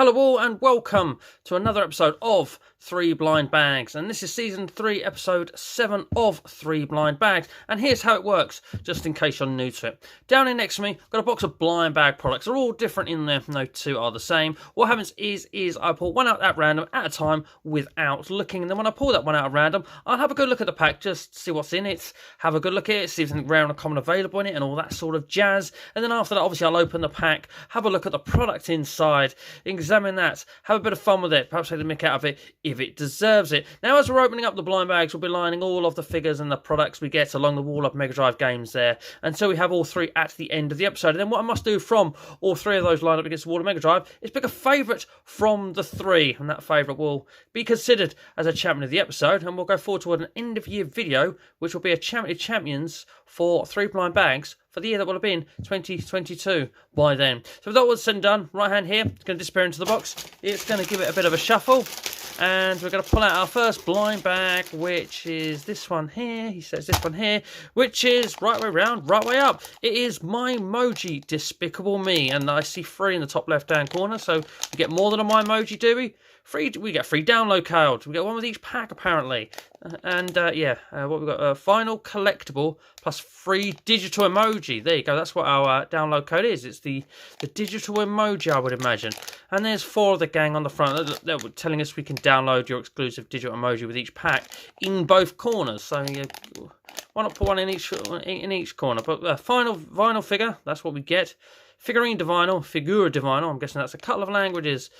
Hello all and welcome to another episode of Three Blind Bags, and this is season 3 episode 7 of Three Blind Bags. And here's how it works, just in case you're new to it. Down here next to me, I've got a box of blind bag products. They're all different in there, no two are the same. What happens is I pull one out at random at a time without looking, and then when I pull that one out at random, I'll have a good look at the pack, just see what's in it, have a good look at it, see if there's anything rare and common available in it and all that sort of jazz. And then after that, obviously I'll open the pack, have a look at the product inside, examine that, have a bit of fun with it, perhaps take the mick out of it if it deserves it. Now, as we're opening up the blind bags, we'll be lining all of the figures and the products we get along the wall of Mega Drive games there until we have all three at the end of the episode. And then what I must do from all three of those lined up against the wall of Mega Drive is pick a favourite from the three, and that favourite will be considered as a champion of the episode, and we'll go forward toward an end of year video which will be a champions for Three Blind Bags for the year that will have been 2022 by then. So with that all said and done, right hand here, it's going to disappear into the box. It's going to give it a bit of a shuffle, and we're going to pull out our first blind bag, which is this one here. He says this one here, which is right way round, right way up. It is Mimoji Despicable Me, and I see 3 in the top left hand corner, so we get more than a Mimoji, do we? We get free download codes. We get one with each pack apparently, and what we got? Final collectible plus free digital emoji. There you go. That's what our download code is. It's the digital emoji, I would imagine. And there's 4 of the gang on the front. They're telling us we can download your exclusive digital emoji with each pack in both corners. So why not put one in each corner? But final vinyl figure. That's what we get. Figurine Divino, Figura Divino. I'm guessing that's a couple of languages.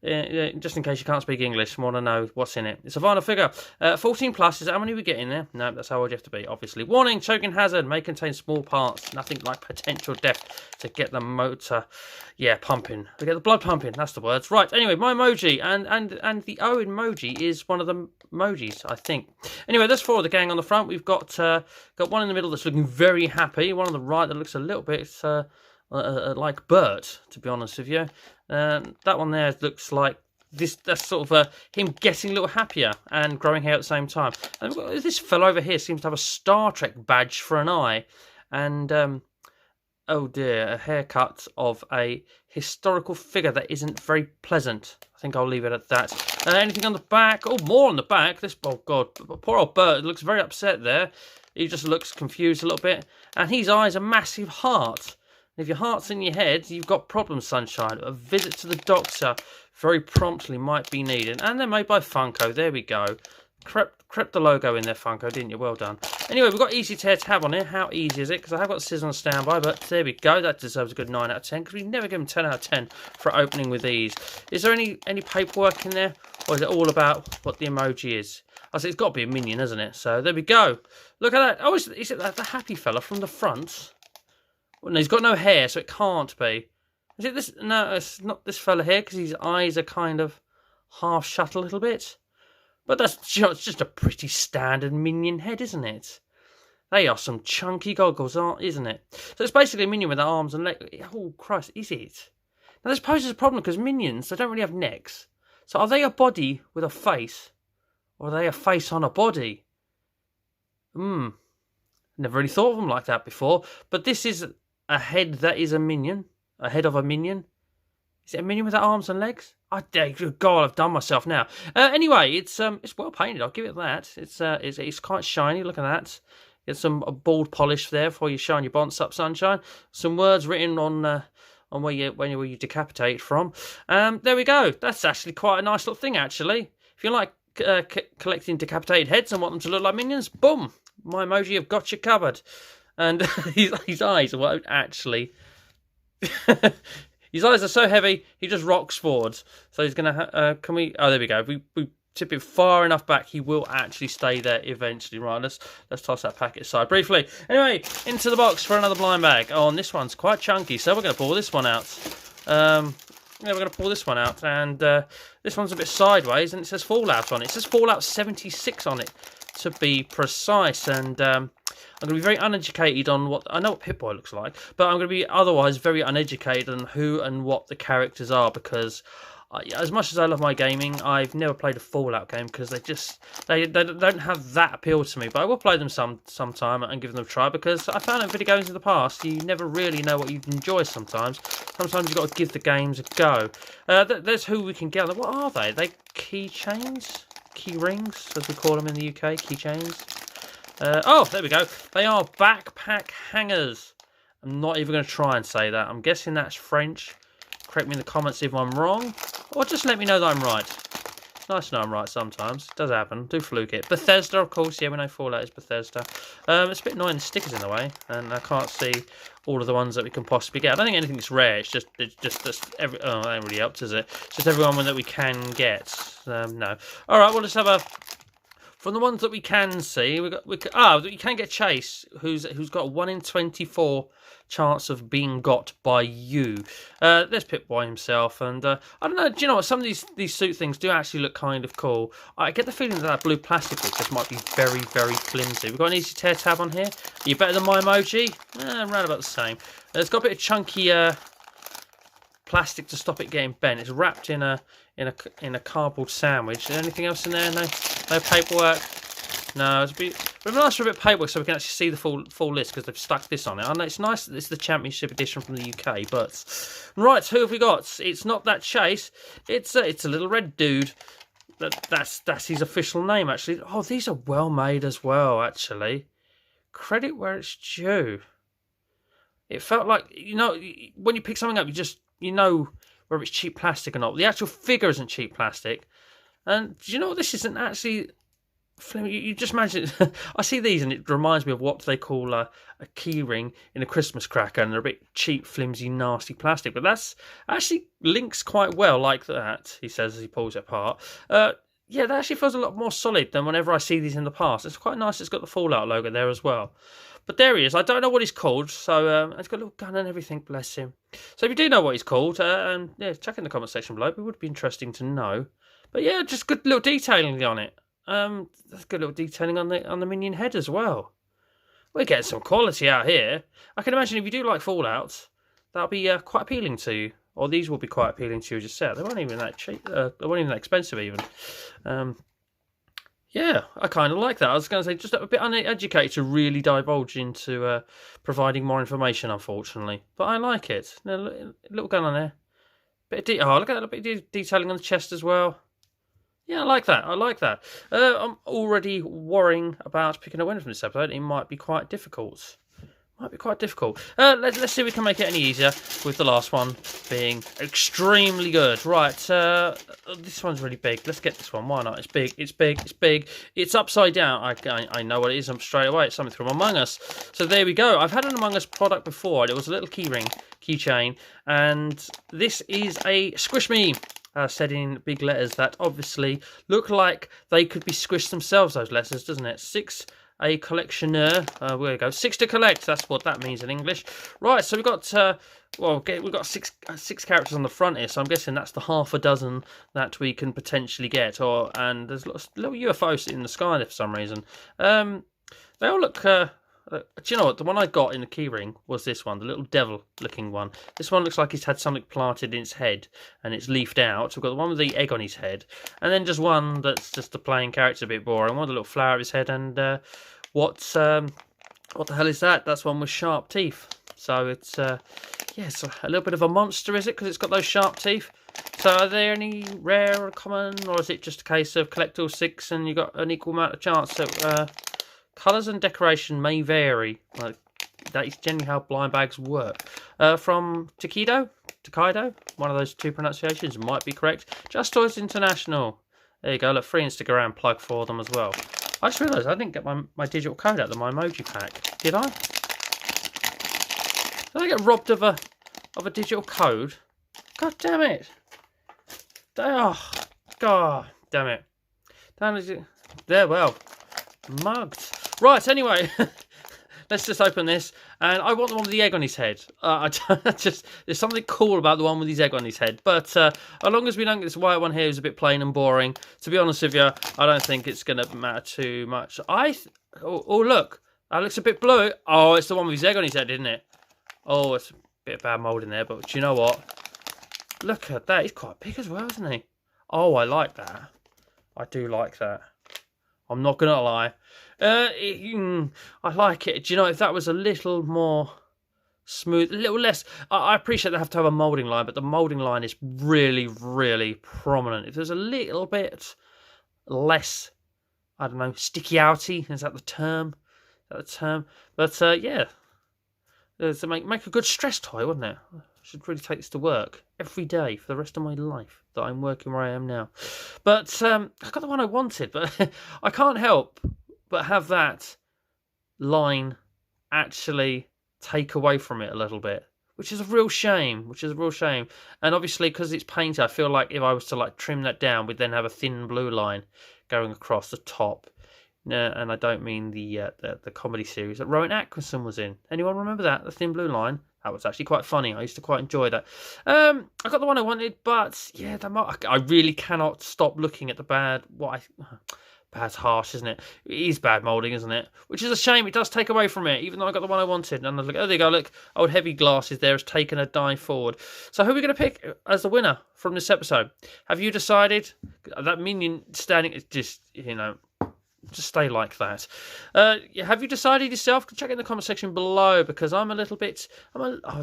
Just in case you can't speak English, want to know what's in it. It's a vinyl figure. 14 plus is how many we get in there? No, that's how old you have to be, obviously. Warning, choking hazard, may contain small parts. Nothing like potential death to get the motor, pumping. To get the blood pumping, that's the words. Right, anyway, my emoji, and the O emoji is one of the emojis, I think. Anyway, there's 4 of the gang on the front. We've got one in the middle that's looking very happy. One on the right that looks a little bit like Bert, to be honest with you. That one there looks like this. That's sort of him getting a little happier and growing hair at the same time. And this fellow over here seems to have a Star Trek badge for an eye, and oh dear, a haircut of a historical figure that isn't very pleasant. I think I'll leave it at that. Anything on the back? Oh, more on the back. Oh god, poor old Bert looks very upset there. He just looks confused a little bit, and his eye's a massive heart. If your heart's in your head, you've got problems, sunshine. A visit to the doctor very promptly might be needed. And they're made by Funko. There we go. Crept the logo in there, Funko, didn't you? Well done. Anyway, we've got Easy Tear Tab on here. How easy is it? Because I have got scissors on standby, but there we go. That deserves a good 9 out of 10, because we never give them 10 out of 10 for opening with these. Is there any paperwork in there? Or is it all about what the emoji is? I said it's got to be a minion, hasn't it? So there we go. Look at that. Oh, is it the happy fella from the front? Well, no, he's got no hair, so it can't be. Is it this? No, it's not this fella here, because his eyes are kind of half shut a little bit. But that's just a pretty standard minion head, isn't it? They are some chunky goggles, isn't it? So it's basically a minion with arms and legs. Oh, Christ, is it? Now, this poses a problem, because minions, they don't really have necks. So are they a body with a face? Or are they a face on a body? Never really thought of them like that before. But this is a head that is a minion. A head of a minion. Is it a minion without arms and legs? Oh, good God, I've done myself now. Anyway, it's well painted. I'll give it that. It's quite shiny. Look at that. Get some bald polish there before you shine your bonds up, sunshine. Some words written on where you decapitate from. There we go. That's actually quite a nice little thing, actually. If you like collecting decapitated heads and want them to look like minions, boom, my emoji have got you covered. And his eyes won't actually. His eyes are so heavy, he just rocks forwards. So he's gonna. Can we? Oh, there we go. We tip it far enough back, he will actually stay there eventually. Right, let's toss that packet aside briefly. Anyway, into the box for another blind bag. Oh, and this one's quite chunky, so we're gonna pull this one out. We're gonna pull this one out, and this one's a bit sideways, and it says Fallout on it. It says Fallout 76 on it, to be precise, and I'm going to be very uneducated on what... I know what Pip-Boy looks like, but I'm going to be otherwise very uneducated on who and what the characters are, because as much as I love my gaming, I've never played a Fallout game because they don't have that appeal to me. But I will play them sometime and give them a try, because I found in video games in the past you never really know what you'd enjoy sometimes. Sometimes you've got to give the games a go. There's who we can get. What are they? Are they keychains? Key rings, as we call them in the UK, keychains. Oh, there we go. They are backpack hangers. I'm not even going to try and say that. I'm guessing that's French. Correct me in the comments if I'm wrong, or just let me know that I'm right. It's nice to know I'm right sometimes. It does happen. Do fluke it. Bethesda, of course. Yeah, we know Fallout is Bethesda. It's a bit annoying the stickers in the way, and I can't see all of the ones that we can possibly get. I don't think anything's rare. It's just every. Oh, that ain't really up, is it? It's just everyone that we can get. No. All right. Well, let's have a. From the ones that we can see, you can get Chase, who's got a 1 in 24 chance of being got by you. There's Pip-Boy himself, and I don't know. Do you know what? Some of these suit things do actually look kind of cool. I get the feeling that blue plastic bit just might be very, very flimsy. We've got an easy tear tab on here. Are you better than my emoji? Around about the same. It's got a bit of chunky plastic to stop it getting bent. It's wrapped in a cardboard sandwich. Is there anything else in there? No paperwork. No, it's nice for a bit of paperwork so we can actually see the full list, because they've stuck this on it. I know it's nice that this is the Championship edition from the UK, but right, who have we got? It's not that Chase. It's a little red dude. That's his official name, actually. Oh, these are well made as well, actually. Credit where it's due. It felt like, when you pick something up, you know whether it's cheap plastic or not. The actual figure isn't cheap plastic. And do you know what? This isn't actually... You just imagine... I see these and it reminds me of what they call a key ring in a Christmas cracker, and they're a bit cheap, flimsy, nasty plastic. But that's actually links quite well like that, he says as he pulls it apart. Yeah, that actually feels a lot more solid than whenever I see these in the past. It's quite nice. It's got the Fallout logo there as well. But there he is. I don't know what he's called, so he's got a little gun and everything, bless him. So if you do know what he's called, yeah, check in the comment section below. It would be interesting to know. But yeah, just good little detailing on it. That's good little detailing on the minion head as well. We're getting some quality out here. I can imagine if you do like Fallout, that'll be quite appealing to you. Or these will be quite appealing to you as set. They weren't even that cheap. They weren't even that expensive even. Yeah, I kind of like that. I was going to say, just a bit uneducated to really divulge into providing more information, unfortunately. But I like it. Little gun on there. Look at that, a bit of detailing on the chest as well. Yeah, I like that. I'm already worrying about picking a winner from this episode. It might be quite difficult. Let's see if we can make it any easier, with the last one being extremely good. Right, this one's really big. Let's get this one. Why not? It's big. It's upside down. I know what it is. I'm straight away. It's something from Among Us. So there we go. I've had an Among Us product before. It was a little keychain, and this is a Squish Me. Said in big letters that obviously look like they could be squished themselves, those letters, doesn't it? A collectioneur. There we go. 6 to collect. That's what that means in English. Right, so we've got we've got six characters on the front here, so I'm guessing that's the half a dozen that we can potentially get. And there's lots of little UFOs in the sky there for some reason. They all look... do you know what? The one I got in the keyring was this one, the little devil-looking one. This one looks like he's had something planted in its head and it's leafed out. So we've got the one with the egg on his head, and then just one that's just a plain character, a bit boring. One with a little flower on his head, and what the hell is that? That's one with sharp teeth. So it's it's a little bit of a monster, is it? Because it's got those sharp teeth. So are there any rare or common, or is it just a case of collect all 6 and you got an equal amount of chance? So colours and decoration may vary. That is generally how blind bags work. From Takido, one of those two pronunciations might be correct. Just Toys International. There you go. Look, free Instagram plug for them as well. I just realised I didn't get my digital code out of my emoji pack. Did I? Did I get robbed of a digital code? God damn it! Oh, God damn it! There, well, mugged. Right, anyway, let's just open this, and I want the one with the egg on his head. There's something cool about the one with his egg on his head, but as long as we don't get this white one here, who's a bit plain and boring, to be honest with you, I don't think it's going to matter too much. Oh, look, that looks a bit blue. Oh, it's the one with his egg on his head, isn't it? Oh, it's a bit of bad mould in there, but do you know what? Look at that. He's quite big as well, isn't he? Oh, I like that. I do like that. I'm not going to lie. I like it. Do you know, if that was a little more smooth, a little less... I appreciate they have to have a moulding line, but the moulding line is really, really prominent. If there's a little bit less, I don't know, sticky-outy, is that the term? But, yeah. To make a good stress toy, wouldn't it? I should really take this to work every day for the rest of my life that I'm working where I am now. But I got the one I wanted, but I can't help but have that line actually take away from it a little bit, which is a real shame. And obviously, because it's painted, I feel like if I was to trim that down, we'd then have a thin blue line going across the top. And I don't mean the comedy series that Rowan Atkinson was in. Anyone remember that? The Thin Blue Line? That was actually quite funny. I used to quite enjoy that. I got the one I wanted, but yeah, I really cannot stop looking at the bad. Bad's harsh, isn't it? It is bad moulding, isn't it? Which is a shame. It does take away from it, even though I got the one I wanted. And look, oh, there you go. Look, old Heavy Glasses there has taken a dive forward. So who are we going to pick as the winner from this episode? Have you decided? That minion standing is just, just stay like that. Have you decided yourself? Check in the comment section below, because I was going to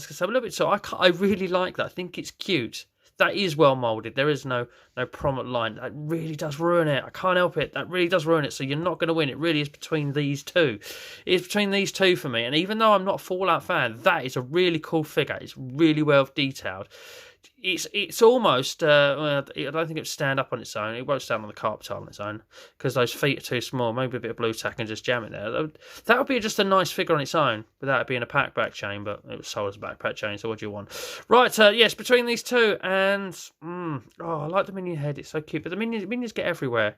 say a little bit. So I really like that. I think it's cute. That is well moulded. There is no prominent line. That really does ruin it. I can't help it. That really does ruin it. So you're not going to win. It really is between these two. It's between these two for me. And even though I'm not a Fallout fan, that is a really cool figure. It's really well detailed. It's almost, I don't think it would stand up on its own. It won't stand on the carpet tile on its own, because those feet are too small. Maybe a bit of blue tack and just jam it there. That would be just a nice figure on its own, without it being a back chain, but it was sold as a backpack chain, so what do you want? Right, yes, between these two, and, I like the minion head. It's so cute, but the minions get everywhere.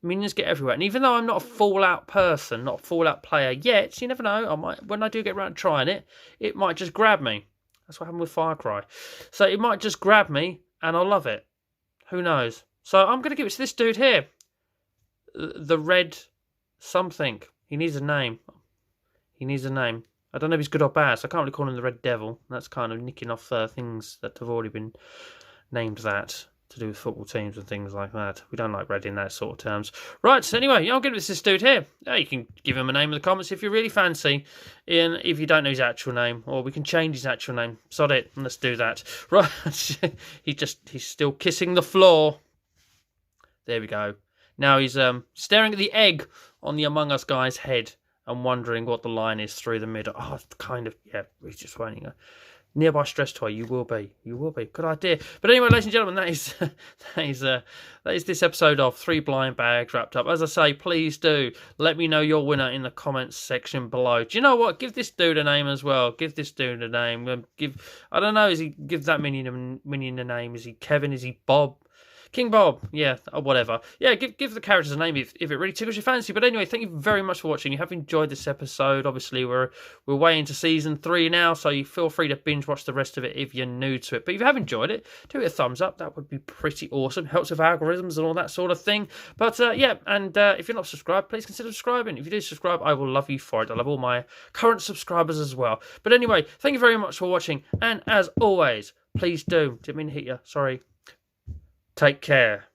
Minions get everywhere. And even though I'm not a Fallout person, not a Fallout player yet, you never know, when I do get around to trying it, it might just grab me. That's what happened with Far Cry. So it might just grab me, and I'll love it. Who knows? So I'm going to give it to this dude here. The Red something. He needs a name. I don't know if he's good or bad, so I can't really call him the Red Devil. That's kind of nicking off things that have already been named that, to do with football teams and things like that. We don't like red in that sort of terms. Right, so anyway, I'll give it to this dude here. You can give him a name in the comments if you really fancy, and if you don't know his actual name, or we can change his actual name. Sod it, let's do that. Right, he's still kissing the floor. There we go. Now he's staring at the egg on the Among Us guy's head and wondering what the line is through the middle. Oh, kind of, yeah, he's just waiting. Nearby stress toy, you will be. Good idea. But anyway, ladies and gentlemen, that is this episode of 3 Blind Bags wrapped up. As I say, please do let me know your winner in the comments section below. Do you know what? Give this dude a name as well. Give this dude a name. I don't know. Give that minion a name? Is he Kevin? Is he Bob? King Bob, yeah, or whatever. Yeah, give the characters a name if it really tickles your fancy. But anyway, thank you very much for watching. You have enjoyed this episode. Obviously, we're way into season 3 now, so you feel free to binge watch the rest of it if you're new to it. But if you have enjoyed it, do it a thumbs up. That would be pretty awesome. Helps with algorithms and all that sort of thing. But yeah, and if you're not subscribed, please consider subscribing. If you do subscribe, I will love you for it. I love all my current subscribers as well. But anyway, thank you very much for watching. And as always, please do. Didn't mean to hit you. Sorry. Take care.